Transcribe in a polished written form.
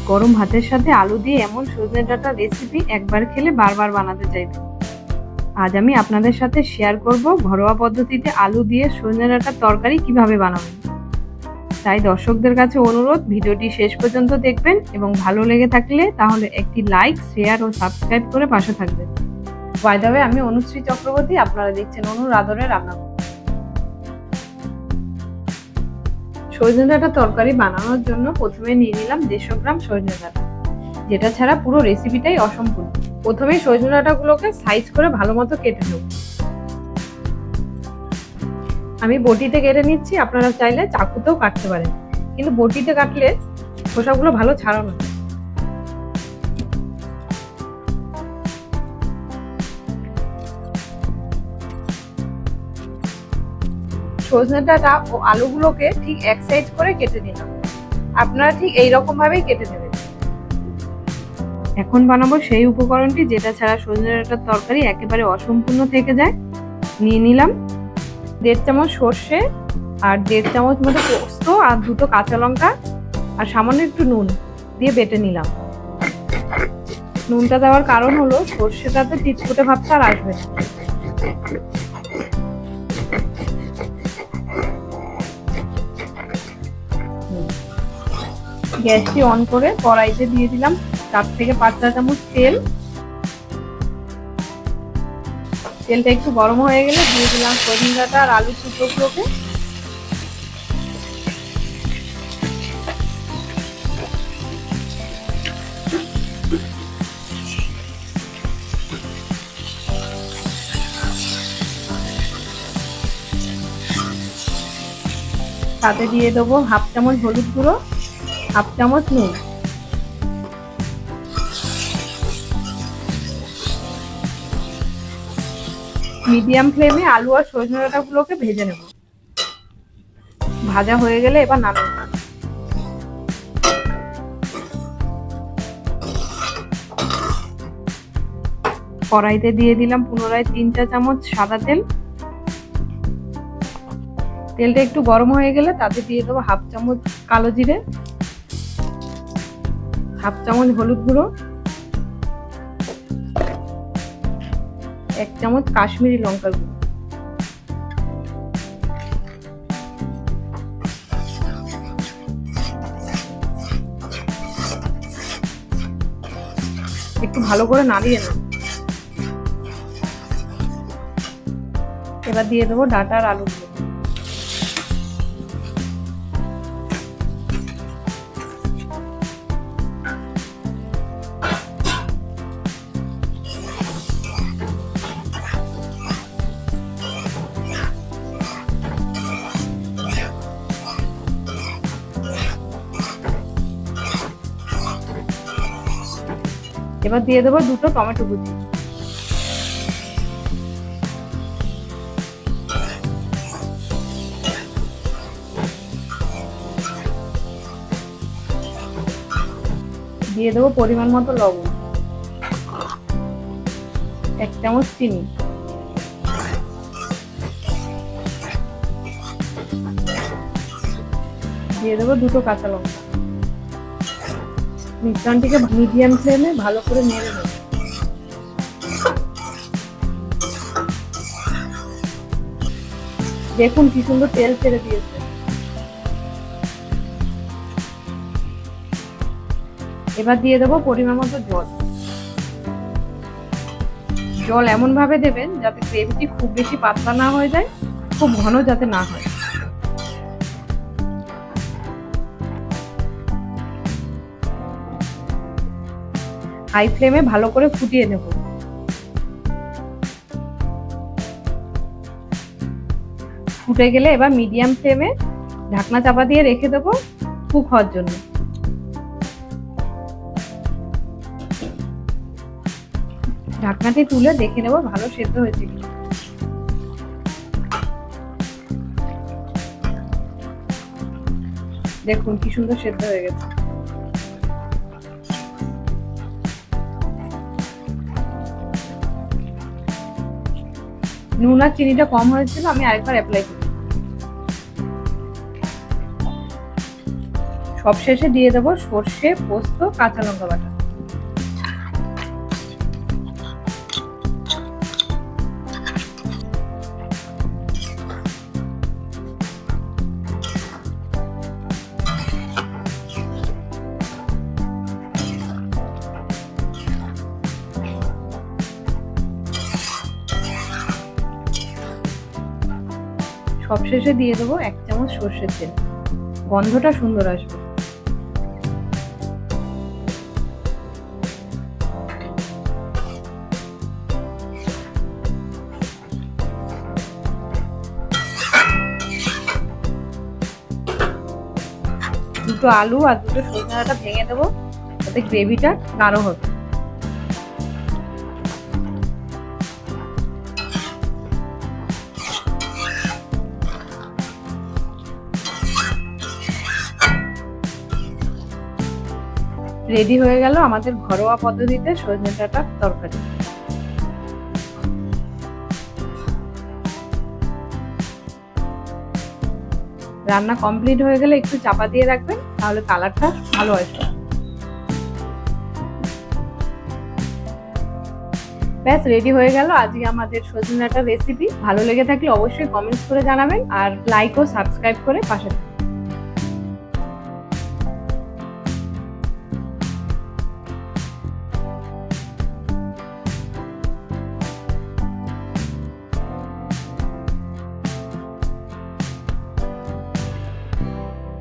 গরম ভাতের সাথে আলু দিয়ে এমন সজনে ডাঁটা রেসিপি একবার খেলে বারবার বানাতে চাইবে। আজ আমি আপনাদের সাথে শেয়ার করব ঘরোয়া পদ্ধতিতে আলু দিয়ে সজনে ডাঁটার তরকারি কিভাবে বানাবেন। তাই দর্শকদের কাছে অনুরোধ, ভিডিওটি শেষ পর্যন্ত দেখবেন এবং ভালো লেগে থাকলে তাহলে একটি লাইক, শেয়ার ও সাবস্ক্রাইব করে পাশে থাকবেন। বাই দ্য ওয়ে, আমি অনুশ্রী চক্রবর্তী, আপনারা দেখছেন অনুর আদরে রান্না। সজনে ডাঁটা তরকারি বানানোর জন্য প্রথমে নিয়ে নিলাম 150 গ্রাম সজনে ডাঁটা, যেটা ছাড়া পুরো রেসিপিটাই অসম্পূর্ণ। প্রথমে সজনে ডাঁটাগুলোকে সাইজ করে ভালো মতো কেটে নেব। আমি বটিতে কেটে নিচ্ছি, আপনারা চাইলে চাকুতেও কাটতে পারেন, কিন্তু বটিতে কাটলে খোসাগুলো ভালো ছাড়ানো যায়। সজনে ডাঁটা ও আলুগুলোকে ঠিক এক সাইজ করে কেটে নিলাম। আপনারা ঠিক এইরকম ভাবেই কেটে নেবেন। এখন বানাবো সেই উপকরণটি যেটা ছাড়া সজনে ডাঁটার তরকারি একেবারে অসম্পূর্ণ থেকে যায়। নিয়ে নিলাম 1.5 চামচ সর্ষে আর 1.5 চামচ মতো পোস্ত আর 2টো কাঁচা লঙ্কা আর সামান্য একটু নুন দিয়ে বেটে নিলাম। নুনটা দেওয়ার কারণ হলো সর্ষেটাতে চিটকুটে ভাবটা আর আসবে না। গ্যাসটি অন করে কড়াইতে দিয়ে দিলাম 4 থেকে 5 চা চামচ তেল। তেলটা একটু গরম হয়ে গেলে দিয়ে দিলাম সজনে ডাঁটা আর আলু টুকরোগুলোকে। সাথে দিয়ে দেবো 1/2 চামচ হলুদ গুঁড়ো, 1/2 চামচ নুন। মিডিয়াম ফ্লেমে আলু আর সজনে ডাঁটাগুলোকে ভেজে নেব। ভাজা হয়ে গেলে এবার নামিয়ে নেব। কড়াইতে দিয়ে দিলাম পুনরায় 3 চা চামচ সাদা তেল। তেলটা একটু গরম হয়ে গেলে তাতে দিয়ে দেবো 1/2 চামচ কালো জিরে, 1/2 চামচ হলুদ গুঁড়ো, 1 চামচ কাশ্মীরি লঙ্কার গুঁড়ো। একটু ভালো করে নাড়িয়ে নেব। এবার দিয়ে দেবো ডাঁটা আর আলুগুলো। এবার দিয়ে দেবো 2টো টমেটো কুচি। দিয়ে দেবো পরিমাণ মতো লবণ, 1 চামচ চিনি, দিয়ে দেবো 2টো কাঁচা লঙ্কা। মিশ্রণটিকে মিডিয়াম ফ্লেমে ভালো করে নেড়ে নেব। দেখুন কি সুন্দর তেল ছেড়ে দিয়েছে। এবার দিয়ে দেবো পরিমাণ মতো জল। জল এমন ভাবে দেবেন যাতে গ্রেভিটি খুব বেশি পাতলা না হয়ে যায়, খুব ঘন যাতে না হয়। হাই ফ্লেমে ভালো করে ফুটিয়ে নেব। ফুটে গেলে এবার মিডিয়াম ফ্লেমে ঢাকনা চাপা দিয়ে রেখে দেবো কুক হওয়ার জন্য। ঢাকনাটি তুলে দেখে নেব ভালো সেদ্ধ হয়েছে কিনা। দেখুন কি সুন্দর সেদ্ধ হয়ে গেছে। নুন আর চিনিটা কম হয়েছিল, আমি আরেকবার অ্যাপ্লাই করি। সবশেষে দিয়ে দেবো সর্ষে, পোস্ত, কাঁচা লঙ্কা বাটা। সবশেষে দিয়ে দেবো 1 চামচ সর্ষের তেল, গন্ধটা সুন্দর আসবে। দুটো আলু আর দুটো সজনে ডাঁটা ভেঙে দেবো, যাতে গ্রেভিটা গাঢ় হবে। রেডি হয়ে গেল আমাদের ঘরোয়া পদ্ধতিতে সজনে ডাঁটার তরকারি। রান্না কমপ্লিট হয়ে গেলে একটু চাপা দিয়ে রাখবেন, তাহলে কালারটা ভালো আসবে। ব্যাস রেডি হয়ে গেল আজকে আমাদের সজনে ডাঁটার রেসিপি। ভালো লেগে থাকলে অবশ্যই কমেন্টস করে জানাবেন আর লাইক ও সাবস্ক্রাইব করে পাশে থাকবেন।